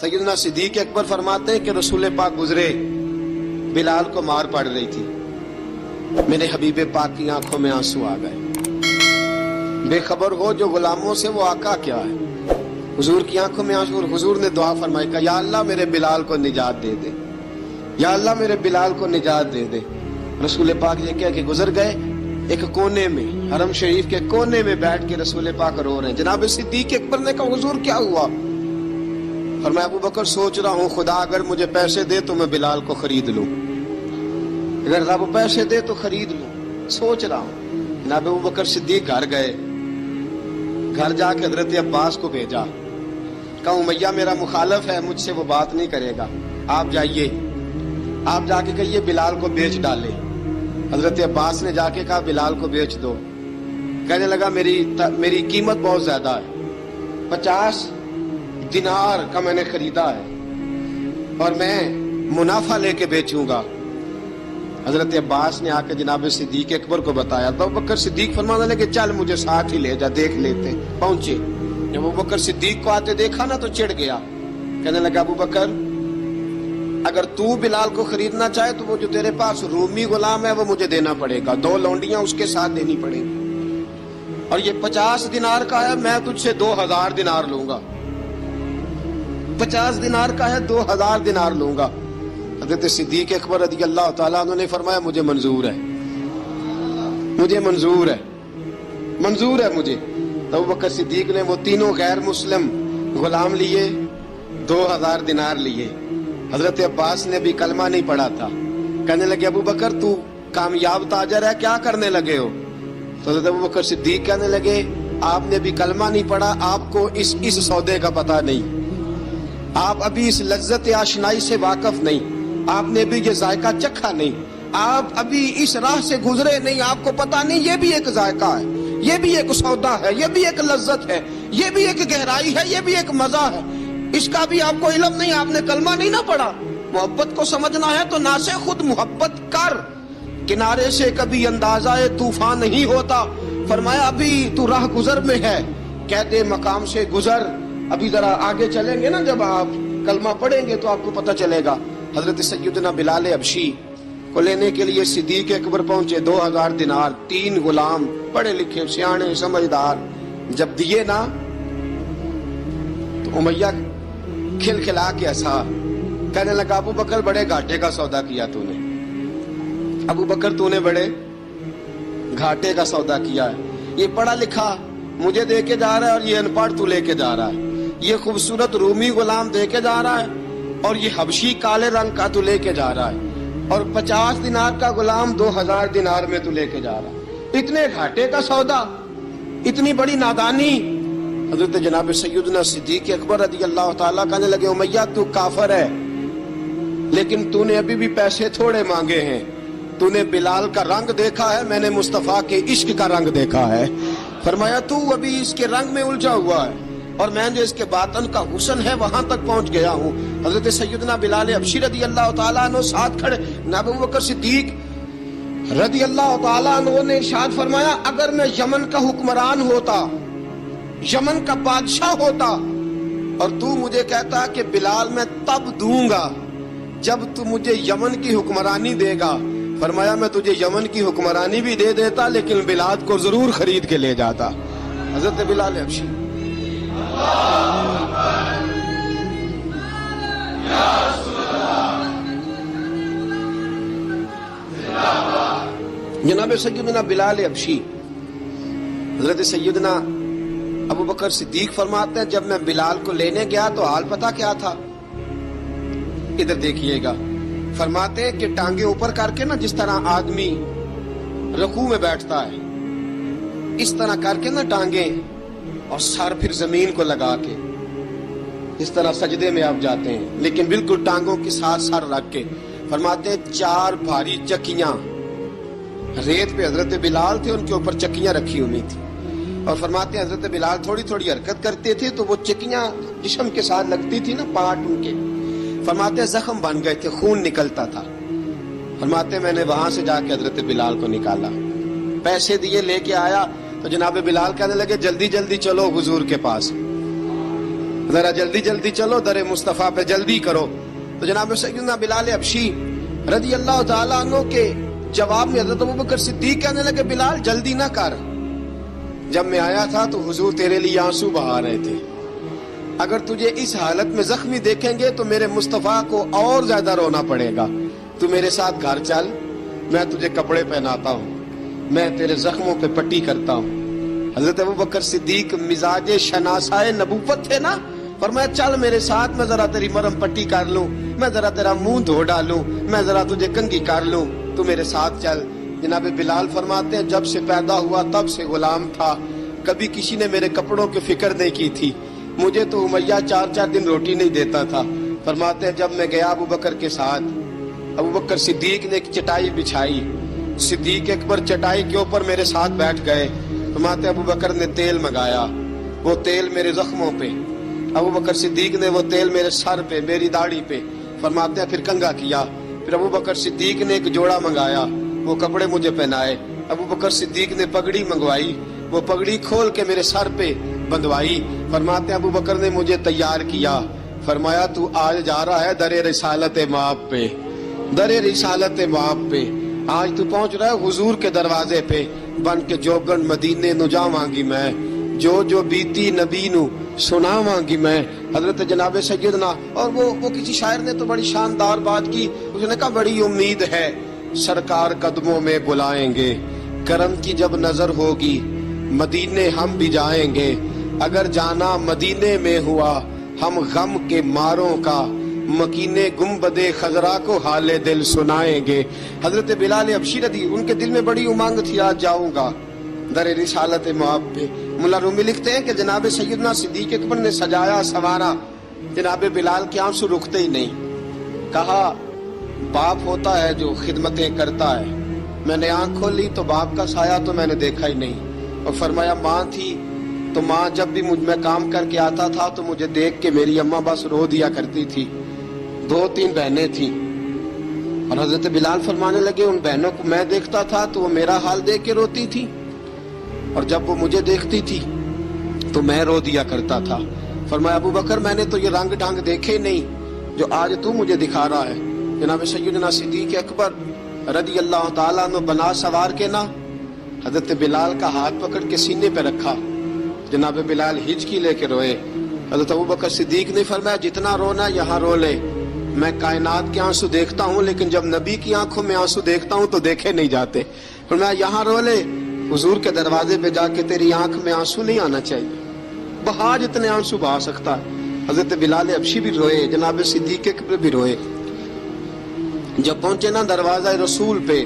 सैयदना सिद्दीक अकबर फरमाते हैं कि रसूल पाक गुजरे, बिलाल को मार पड़ रही थी, मेरे हबीब पाक की आंखों में आंसू आ गए। बेखबर हो जो गुलामों से वो आका क्या है। हुजूर की आंखों में आंसू और हुजूर ने दुआ फरमाई का या अल्लाह मेरे बिलाल को निजात दे दे, या अल्लाह मेरे बिलाल को निजात दे दे। रसूल पाक ये कह के गुजर गए। एक कोने में, हरम शरीफ के कोने में बैठ के रसूल पाक रो रहे हैं। जनाब सिद्दीक अकबर ने कहा हुजूर क्या हुआ? फरमाया अबू बकर सोच रहा हूँ खुदा अगर मुझे पैसे दे तो मैं बिलाल को खरीद लूं, अगर रब पैसे दे तो खरीद लूं, सोच रहा हूँ। जनाब अबू बकर सिद्दीक घर गए, घर जाके हजरत अब्बास को भेजा, कहा उमैया मेरा मुखालिफ है, मुझसे वो बात नहीं करेगा, आप जाइए, आप जाके कहिए बिलाल को बेच डाले। हजरत अब्बास ने जाके कहा बिलाल को बेच दो। कहने लगा मेरी कीमत बहुत ज्यादा है, 50 दिनार का मैंने खरीदा है और मैं मुनाफा लेके बेचूंगा। हजरत अब्बास ने आके जनाब सिद्दीक अकबर को बताया तो अबू बकर सिद्दीक फरमाने लगे चल मुझे साथ ही ले जा, देख लेते। पहुंचे, जब अबू बकर सिद्दीक को आते देखा ना तो चिढ़ गया। कहने लगा अबू बकर अगर तू बिलाल को खरीदना चाहे तो वो जो तेरे पास रूमी गुलाम है वो मुझे देना पड़ेगा, 2 लौंडियां उसके साथ देनी पड़ेगी, और ये 50 दिनार का है, मैं तुझसे 2000 दिनार लूंगा। 50 दिनार का है, 2000 दिनार लूंगा। हज़रत सिद्दीक अकबर रज़ी अल्लाह ताला अन्हु ने फरमाया मुझे मंजूर है, मुझे मंजूर है, मंजूर है मुझे। तो अबू बकर सिद्दीक ने वो तीनों गैर मुस्लिम गुलाम लिए, 2000 दिनार लिए। हजरत अब्बास ने भी कलमा नहीं पढ़ा था। कहने लगे अबू बकर तू कामयाब ताजर है, क्या करने लगे हो? तो हजरत अबू बकर सिद्दीक कहने लगे आपने भी कलमा नहीं पढ़ा, आपको इस सौदे का पता नहीं, आप अभी इस लज्जत आशनाई से वाकिफ नहीं, आपने भी ये जायका चखा नहीं, आप अभी इस राह से गुजरे नहीं, आपको पता नहीं ये भी एक जायका है, ये भी एक सौदा है, ये भी एक लज्जत है, ये भी एक गहराई है, ये भी एक मजा है, इसका भी आपको इल्म नहीं, आपने कलमा नहीं ना पढ़ा। मोहब्बत को समझना है तो ना से खुद मोहब्बत कर, किनारे से कभी अंदाजा तूफान नहीं होता। फरमाया अभी तू राह गुजर में है, कहते मकाम से गुजर, अभी जरा आगे चलेंगे ना, जब आप कलमा पढ़ेंगे तो आपको पता चलेगा। हजरत सैयदना बिलाल हबशी को लेने के लिए सिद्दीक अकबर पहुंचे, 2000 दिनार, 3 गुलाम, पढ़े लिखे सियाने समझदार। जब दिए ना तो उमैया खिलखिला के हंसा, कहने लगा अबू बकर बड़े घाटे का सौदा किया तूने, अबू बकर तूने बड़े घाटे का सौदा किया है। ये पढ़ा लिखा मुझे दे के जा रहा है और ये अनपढ़ तू लेके जा रहा है, ये खूबसूरत रूमी गुलाम दे के जा रहा है और ये हबशी काले रंग का तू लेके जा रहा है, और 50 दिनार का गुलाम 2000 दिनार में तू लेके जा रहा है। इतने घाटे का सौदा, इतनी बड़ी नादानी। हजरत जनाब सैयदना सिद्दीक अकबर रज़ी अल्लाह ताला कहने लगे उमैया तू काफर है, लेकिन तूने अभी भी पैसे थोड़े मांगे हैं, तूने बिलाल का रंग देखा है, मैंने मुस्तफा के इश्क का रंग देखा है। फरमाया तू अभी इसके रंग में उलझा हुआ है और मैं जो इसके बातन का हुस्न है वहां तक पहुंच गया हूँ। हजरत सैयदना बिलाल हबशी रज़ी अल्लाह ताला अन्हु साथ खड़े, जनाब अबू बकर सिद्दीक रज़ी अल्लाह ताला अन्हु ने इरशाद फरमाया अगर मैं यमन का हुक्मरान होता, यमन का बादशाह होता, और तू मुझे कहता कि बिलाल मैं तब दूंगा जब तू मुझे यमन की हुक्मरानी देगा। फरमाया मैं तुझे यमन की हुक्मरानी भी दे देता लेकिन बिलाल को जरूर खरीद के ले जाता। हजरत बिलाल हबशी जनाब सैयदना बिलाल हबशी हजरत सैयदना अबू बकर सिद्दीक फरमाते हैं जब मैं बिलाल को लेने गया तो हाल पता क्या था, इधर देखिएगा। फरमाते हैं कि टांगे ऊपर करके ना, जिस तरह आदमी रुकू में बैठता है इस तरह करके ना टांगे, और सर फिर जमीन को लगा के इस तरह सजदे में आप जाते हैं, लेकिन बिल्कुल टांगों के साथ सर रख के। फरमाते हैं 4 भारी चक्कियां, रेत पे हजरत बिलाल थे, उनके ऊपर चक्कियां रखी हुई थी, और फरमाते हैं हजरत बिलाल थोड़ी थोड़ी हरकत करते थे तो वो चक्कियां जिस्म के साथ लगती थी ना, पार्ट उनके। फरमाते हैं जख्म बन गए थे, खून निकलता था। फरमाते हैं मैंने वहां से जाके हजरत बिलाल को निकाला, पैसे दिए लेके आया तो जनाब बिलाल कहने लगे जल्दी जल्दी चलो हुजूर के पास। ذرا جلدی جلدی چلو، در مصطفیٰ پہ جلدی کرو۔ تو جناب سیدنا بلال حبشی رضی اللہ تعالیٰ عنہ کے جواب میں حضرت ابوبکر صدیق کہنے لگے بلال جلدی نہ کر، جب میں آیا تھا تو حضور تیرے لیے آنسو بہا رہے تھے، اگر تجھے اس حالت میں زخمی دیکھیں گے تو میرے مصطفیٰ کو اور زیادہ رونا پڑے گا، تو میرے ساتھ گھر چل، میں تجھے کپڑے پہناتا ہوں، میں تیرے زخموں پہ پٹی کرتا ہوں۔ حضرت ابوبکر صدیق مزاج شناسائے نبوت تھے نا، فرمایا چل میرے ساتھ، میں ذرا تیری مرہم پٹی کر لوں، میں ذرا تیرا منہ دھو ڈالوں، میں ذرا تجھے کنگھی کر لوں، تو میرے ساتھ چل۔ جناب بلال فرماتے ہیں جب سے پیدا ہوا تب سے غلام تھا، کبھی کسی نے میرے کپڑوں کی فکر نہیں کی تھی، مجھے تو امیہ 4 دن روٹی نہیں دیتا تھا۔ فرماتے ہیں جب میں گیا ابوبکر کے ساتھ، ابوبکر صدیق نے ایک چٹائی بچھائی، صدیق اکبر چٹائی کے اوپر میرے ساتھ بیٹھ گئے۔ فرماتے ہیں ابوبکر نے تیل منگایا، وہ تیل میرے زخموں پہ، ابوبکر صدیق نے وہ تیل میرے سر پہ، میری داڑھی پہ، فرماتے ہیں پھر کنگھا کیا، پھر ابوبکر صدیق نے ایک جوڑا منگایا، وہ کپڑے مجھے پہنائے، ابوبکر صدیق نے پگڑی منگوائی، وہ پگڑی کھول کے میرے سر پہ بندھوائی۔ فرماتے ہیں ابوبکر نے مجھے تیار کیا، فرمایا تو آج جا رہا ہے در رسالت مآب پہ، در رسالت مآب پہ، آج تو پہنچ رہا ہے حضور کے دروازے پہ، بن کے جوگن مدینے نو جاواں گی میں، جو بیتی نبی نو سناواں گی میں۔ حضرت جناب سیدنا، اور وہ کسی شاعر نے تو بڑی شاندار بات کی، اس نے کہا بڑی امید ہے سرکار قدموں میں بلائیں گے، کرم کی جب نظر ہوگی مدینے ہم بھی جائیں گے، اگر جانا مدینے میں ہوا ہم غم کے ماروں کا، مکینے گنبد خضرا کو حال دل سنائیں گے۔ حضرت بلال حبشی رضی ان کے دل میں بڑی امنگ تھی، آج جاؤں گا در رسالت مآب پہ۔ مولا رومی لکھتے ہیں کہ جناب سیدنا صدیق اکبر نے سجایا سوارا، جناب بلال کے آنسو رکتے ہی نہیں، کہا باپ ہوتا ہے جو خدمتیں کرتا ہے، میں نے آنکھ کھولی تو باپ کا سایہ تو میں نے دیکھا ہی نہیں، اور فرمایا ماں تھی تو ماں جب بھی میں کام کر کے آتا تھا تو مجھے دیکھ کے میری اماں بس رو دیا کرتی تھی، 2-3 بہنیں تھیں، اور حضرت بلال فرمانے لگے ان بہنوں کو میں دیکھتا تھا تو وہ میرا حال دیکھ کے روتی تھی، اور جب وہ مجھے دیکھتی تھی تو میں رو دیا کرتا تھا۔ فرمایا ابوبکر میں نے تو یہ رنگ ڈھنگ دیکھے نہیں جو آج تو مجھے دکھا رہا ہے۔ جناب سیدنا صدیق اکبر رضی اللہ تعالیٰ عنہ بنا سوار کے نا حضرت بلال کا ہاتھ پکڑ کے سینے پہ رکھا، جناب بلال ہچکی لے کے روئے۔ حضرت ابوبکر صدیق نے فرمایا جتنا رونا یہاں رو لے، میں کائنات کے آنسو دیکھتا ہوں لیکن جب نبی کی آنکھوں میں آنسو دیکھتا ہوں تو دیکھے نہیں جاتے۔ فرمایا یہاں رو لے، حضور کے دروازے پہ جا کے تیری آنکھ میں آنسو نہیں آنا چاہیے، بہا جتنے آنسو بہا سکتا ہے۔ حضرت بلال حبشی بھی روئے، جناب صدیق اکبر بھی روئے۔ جب پہنچے نا دروازہ رسول پہ،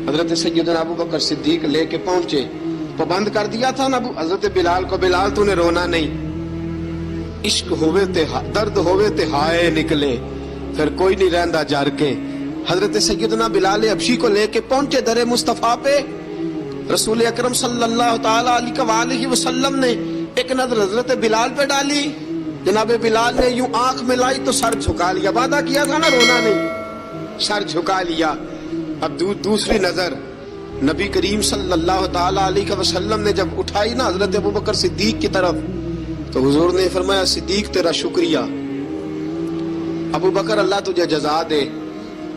حضرت سیدنا ابوبکر صدیق لے کے پہنچے، پابند کر دیا تھا نا حضرت بلال کو، بلال تو نے رونا نہیں، عشق ہوئے تے درد ہوئے تے ہائے نکلے، پھر کوئی نہیں رہندا جار کے۔ حضرت سیدنا بلال حبشی کو لے کے پہنچے در مصطفیٰ پہ، رسول اکرم صلی اللہ تعالی علیہ وسلم نے ایک نظر حضرت بلال پہ ڈالی، جناب بلال نے یوں آنکھ میں لائی تو سر جھکا لیا، وعدہ کیا تھا نا رونا نہیں، سر جھکا لیا۔ اب دوسری نظر نبی کریم صلی اللہ تعالی علیہ وسلم نے جب اٹھائی نا حضرت ابوبکر صدیق کی طرف، تو حضور نے فرمایا صدیق تیرا شکریہ، ابوبکر اللہ تجھے جزا دے۔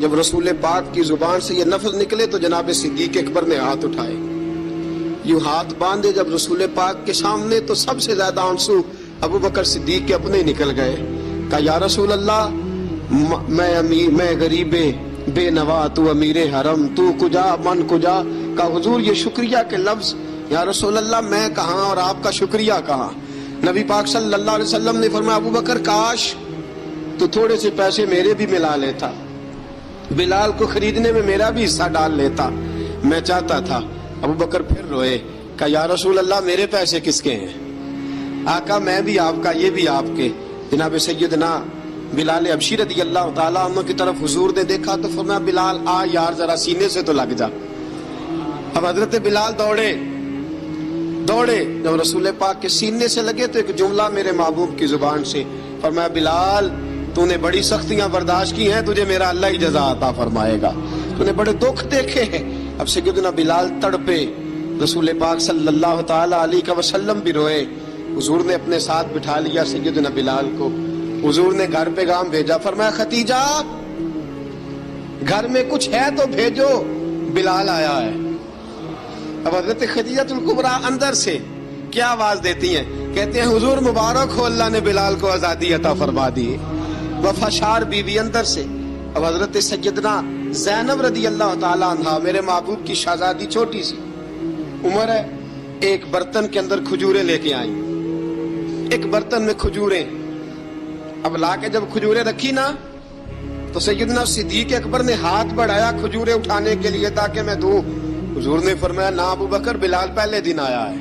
جب رسول پاک کی زبان سے یہ لفظ نکلے تو جناب صدیق اکبر نے ہاتھ اٹھائے، یوں ہاتھ باندھے جب رسول پاک کے سامنے، تو سب سے زیادہ آنسو ابوبکر صدیق کے اپنے نکل گئے۔ کہا یا رسول اللہ میں غریب بے نوا، تو امیر حرم، تو کجا من کجا۔ کہا حضور یہ شکریہ کے لفظ، یا رسول اللہ میں کہاں اور آپ کا شکریہ کہاں۔ نبی پاک صلی اللہ علیہ وسلم نے فرمایا ابوبکر کاش تو تھوڑے سے پیسے میرے بھی ملا لیتا، بلال کو خریدنے میں میرا بھی حصہ ڈال لیتا، میں چاہتا تھا۔ ابوبکر پھر روئے، کہا یا رسول اللہ میرے پیسے کس کے ہیں؟ آقا میں بھی آپ کا، یہ بھی آپ کے۔ جناب سیدنا بلال حبشی رضی اللہ تعالیٰ عنہ کی طرف حضور نے دیکھا تو فرمایا بلال آ یار ذرا سینے سے تو لگ جا۔ اب حضرت بلال دوڑے، جب رسول پاک کے سینے سے لگے تو ایک جملہ میرے محبوب کی زبان سے، فرمایا بلال تو نے بڑی سختیاں برداشت کی ہیں، تجھے میرا اللہ ہی جزا عطا فرمائے گا، تو نے بڑے دکھ دیکھے ہیں۔ اب سیدنا بلال تڑپے، رسول پاک صلی اللہ تعالی علیہ وسلم بھی روئے، हुजूर ने अपने साथ बिठा लिया सैयदना बिलाल को। हुजूर ने घर पैगाम भेजा, फरमाया खतीजा घर में कुछ है तो भेजो, बिलाल आया है। अब हजरत खदीजतुल कुबरा अंदर से क्या आवाज देती हैं, कहते हैं हुजूर मुबारक हो, अल्लाह ने बिलाल को आजादी अता फरमा दी। वफाशार बीवी अंदर से। अब हजरत सैयदना ज़ैनब रदी अल्लाह ताला अन्हा, मेरे महबूब की शहजादी, छोटी सी उम्र है, एक बर्तन के अंदर खजूरें लेके आई। एक बर्तन में खजूरें, अब लाके जब खजूरें रखी ना, तो सैयदना सिद्दीक अकबर ने हाथ बढ़ाया खजूरें उठाने के लिए ताकि मैं दूं। हुजूर ने फरमाया ना अबू बकर, बिलाल पहले दिन आया है,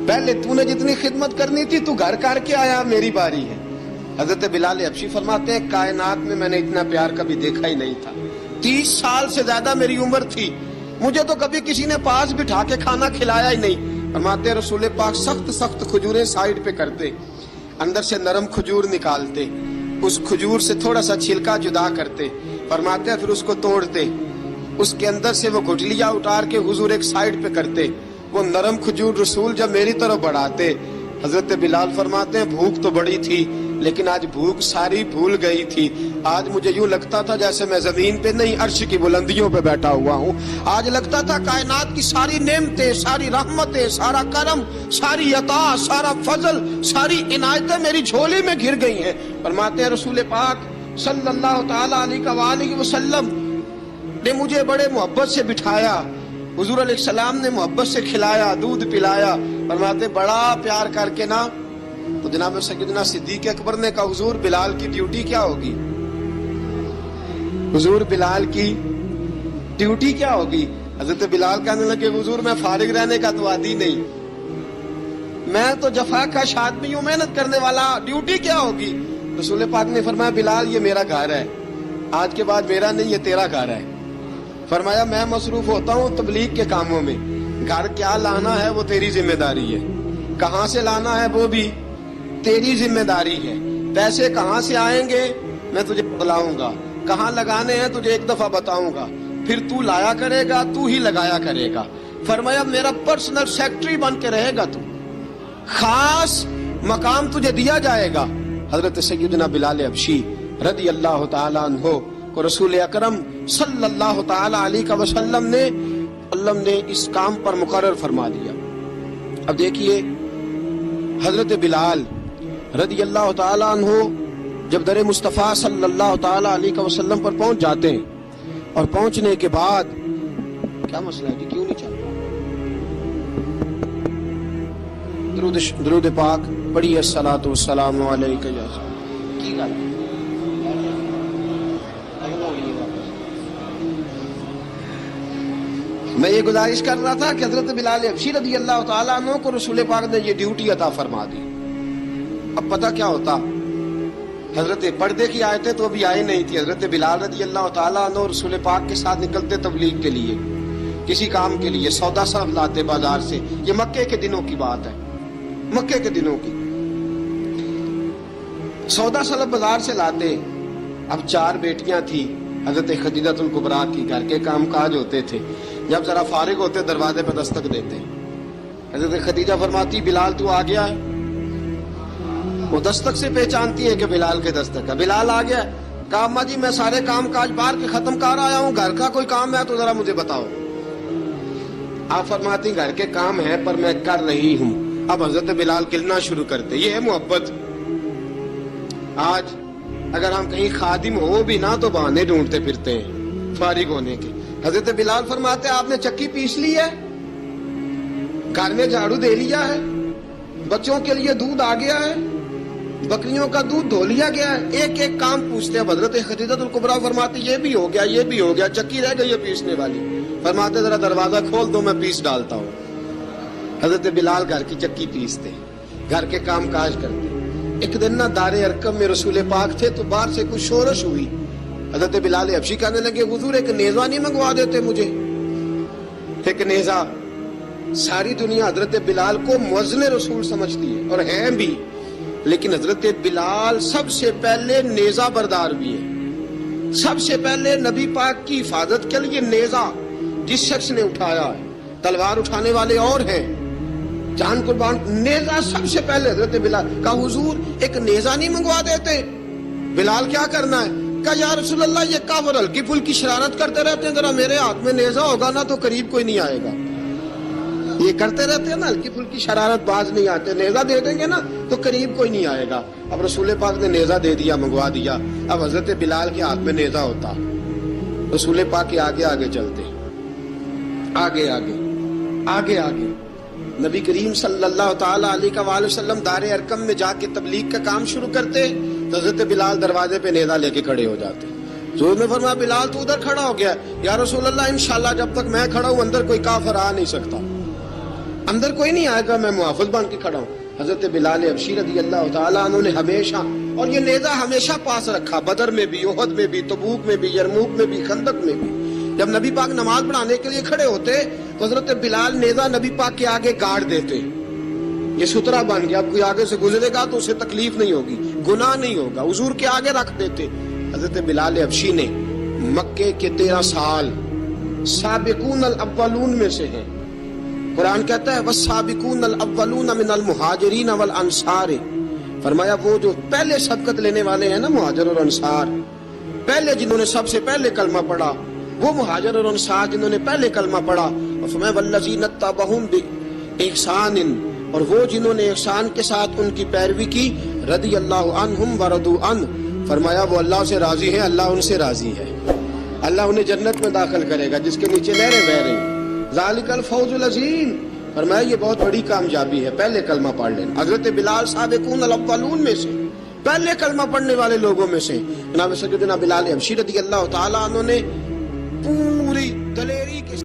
पहले तूने जितनी खिदमत करनी थी तू घर करके आया, मेरी बारी है। हजरत बिलाल हबशी फरमाते हैं कायनात में मैंने इतना प्यार कभी देखा ही नहीं था। 30 साल से ज्यादा मेरी उम्र थी, मुझे तो कभी किसी ने पास बिठा के खाना खिलाया ही नहीं। फरमाते रसूल पाक सख्त सख्त खजूरें साइड पे करते, अंदर से नरम खजूर निकालते, उस खजूर से थोड़ा सा छिलका जुदा करते, फरमाते फिर उसको तोड़ते, उसके अंदर से वो गुठलियां उतार के हुजूर एक साइड पे करते। वो नरम खजूर रसूल जब मेरी तरफ बढ़ाते, हजरत बिलाल फरमाते हैं भूख तो बड़ी थी लेकिन आज भूख सारी भूल गई थी। आज मुझे यूं लगता था जैसे मैं जमीन पे नहीं अर्श की बुलंदियों पे बैठा हुआ हूँ। आज लगता था कायनात की सारी नेमतें, सारी रहमतें, सारा करम, सारी अता, सारा फजल, सारी इनायतें मेरी झोली में घिर गई हैं। फरमाते हैं रसूल पाक सल्लल्लाहु ताला अलैहि वसल्लम ने मुझे बड़े मोहब्बत से बिठाया, हुजूर अलैहिस्सलाम ने मोहब्बत से खिलाया, दूध पिलाया। फरमाते बड़ा प्यार करके ना, तो जनाब सैयदना सिद्दीक अकबर ने कहा हुजूर बिलाल की ड्यूटी क्या होगी, हुजूर बिलाल की ड्यूटी क्या होगी। हजरत बिलाल कहने लगे हुजूर मैं फारिग रहने का तो आदी नहीं, मैं तो जफाकश आदमी हूं, मेहनत करने वाला, ड्यूटी क्या होगी। रसूल पाक ने फरमाया बिलाल ये मेरा घर है, आज के बाद मेरा नहीं ये तेरा घर है। फरमाया मैं मसरूफ होता हूँ तबलीग के कामों में, घर क्या लाना है वो तेरी जिम्मेदारी है, कहाँ से लाना है वो भी तेरी जिम्मेदारी है, पैसे कहाँ से आएंगे मैं तुझे बुलाऊंगा, कहाँ लगाने हैं तुझे एक दफा बताऊंगा, फिर तू लाया करेगा, तू ही लगाया करेगा। फरमाया मेरा पर्सनल सेक्रेटरी बन के रहेगा तू, खास मकाम तुझे दिया जाएगा। हजरत सैयदना बिलाल हबशी रदी अल्लाह ताला अन्हो को रसूल अकरम सल्लल्लाहु ताला अलैहि वसल्लम ने इस काम पर मुकर्रर फरमा दिया। अब देखिए हजरत बिलाल रदी अल्लाह ताला अन्हो जब दर मुस्तफ़ा सल्लल्लाहु ताला अलैहि वसल्लम पर पहुंच जाते हैं और पहुंचने के बाद क्या मसला है जी, क्यों नहीं चल रहा? दुरूद पाक पढ़िए, अस्सलातु वस्सलामु अलैका या की गल मैं ये गुजारिश कर रहा था कि हजरत बिलाल हबशी रज़ी अल्लाह ताला अन्हु को रसूल पाक ने ये ड्यूटी अता फरमा दी। अब पता क्या होता, हजरत पर्दे की आयतें तो अभी आई नहीं थी। हजरत बिलाल रज़ी अल्लाह ताला अन्हु रसूल पाक के साथ निकलते तबलीग के लिए, किसी काम के लिए, सौदा सब लाते बाजार से। ये मक्के के दिनों की बात है, मक्के के दिनों की सौदा सलब बाजार से लाते। अब 4 बेटियां थी हजरत खदीजतुल कुबरा की, घर के काम काज होते थे, जब जरा फारिग होते दरवाजे पर दस्तक देते। हजरत खदीजा फरमाती बिलाल तू आ गया है, वो दस्तक से पहचानती है कि बिलाल के दस्तक है। बिलाल आ गया, कहा अम्मा जी मैं सारे काम काज बाहर के खत्म कर आया हूँ, घर का कोई काम है तो जरा मुझे बताओ। आप फरमाती घर के काम है पर मैं कर रही हूँ। अब हजरत बिलाल गिलना शुरू करते, ये है मोहब्बत। आज अगर हम कहीं खादिम हो भी ना तो बहाने ढूंढते फिरते हैं फारिग होने के। हजरत बिलाल फरमाते आपने चक्की पीस ली है, घर में झाड़ू दे लिया है, बच्चों के लिए दूध आ गया है, बकरियों का दूध धो लिया गया है, एक एक काम पूछते हैं। हजरत खदीजतुल कुबरा फरमाती ये भी हो गया, ये भी हो गया, चक्की रह गई है पीसने वाली। फरमाते जरा दरवाजा खोल दो मैं पीस डालता हूँ। हजरत बिलाल घर की चक्की पीसते, घर के काम काज करते। एक दिन ना दारे अरकम में रसूल पाक थे तो बाहर से कुछ शोरश हुई। हजरत बिलाल हबशी कहने लगे हुजूर एक नेज़ा नहीं मंगवा देते मुझे, एक नेज़ा। सारी दुनिया हजरत बिलाल को मुअज्जिन रसूल समझती है और हैं भी, लेकिन हजरत बिलाल सबसे पहले नेज़ा बरदार भी है। सबसे पहले नबी पाक की हिफाजत के लिए नेज़ा जिस शख्स ने उठाया है, तलवार उठाने वाले और हैं, جان قربان. نیزہ سب سے پہلے حضرت بلال کہا حضور ایک نیزہ نہیں منگوا دیتے؟ بلال کیا کرنا ہے؟ کہا یا رسول اللہ یہ کافر ہلکی پھلکی شرارت کرتے رہتے ہیں, ذرا میرے ہاتھ میں نیزہ ہوگا نا تو قریب کوئی نہیں آئے گا. یہ کرتے رہتے ہیں نا ہلکی پھلکی شرارت, باز نہیں آتے, نیزہ دے دیں گے نا تو قریب کوئی نہیں آئے گا. اب رسول پاک نے نیزہ دے دیا, منگوا دیا. اب حضرت بلال کے ہاتھ میں نیزہ ہوتا, رسول پاک کے آگے آگے چلتے, آگے آگے آگے آگے. نبی کریم صلی اللہ تعالی علیہ وآلہ وسلم دار ارقم میں جا کے تبلیغ کا کام شروع کرتے تو حضرت بلال دروازے پہ نیزہ لے کے کھڑے ہو جاتے. حضور نے فرمایا بلال تو ادھر کھڑا ہو گیا. یا رسول اللہ انشاءاللہ جب تک میں کھڑا ہوں اندر کوئی کافر آ نہیں سکتا, اندر کوئی نہیں آئے گا, میں محافظ بن کے کھڑا ہوں. حضرت بلال حبشی رضی اللہ تعالیٰ عنہ نے ہمیشہ, اور یہ نیزہ ہمیشہ پاس رکھا, بدر میں بھی, احد میں بھی, تبوک میں بھی, یرموک میں بھی, خندق میں بھی. جب نبی پاک نماز پڑھانے کے لیے کھڑے ہوتے تو حضرت بلال نیزہ نبی پاک کے آگے گاڑ دیتے. یہ سترا بن گیا, اب کوئی آگے سے گزرے گا تو اسے تکلیف نہیں ہوگی, گناہ نہیں ہوگا, حضور کے آگے رکھ دیتے. حضرت بلال حبشی نے مکے کے 13 سال سابقون الاولون میں سے ہیں. قرآن کہتا ہے والسابقون الاولون من المہاجرین والانصار, فرمایا وہ جو پہلے سبقت لینے والے ہیں نا مہاجر اور انصار, پہلے جنہوں نے سب سے پہلے کلمہ پڑھا وہ مہاجر اور انصار جنہوں نے پہلے کلمہ پڑھا. اور فرمایا والذین اتبعوہم بإحسان, اور وہ جنہوں نے احسان کے ساتھ ان کی پیروی کی, رضی اللہ عنہم ورضوا عنہ, فرمایا وہ اللہ سے راضی ہیں, اللہ ان سے راضی ہے. اللہ انہیں جنت میں داخل کرے گا جس کے نیچے نہریں بہ رہی ہیں. ذالک الفوز العظیم, فرمایا یہ بہت بڑی کامیابی ہے پہلے کلمہ پڑھ لینا. حضرت بلال سابقون الاولون میں سے, پہلے کلمہ پڑھنے والے لوگوں میں سے. جناب سیدنا بلال حبشی رضی اللہ تعالیٰ عنہ نے پوری دلیری کے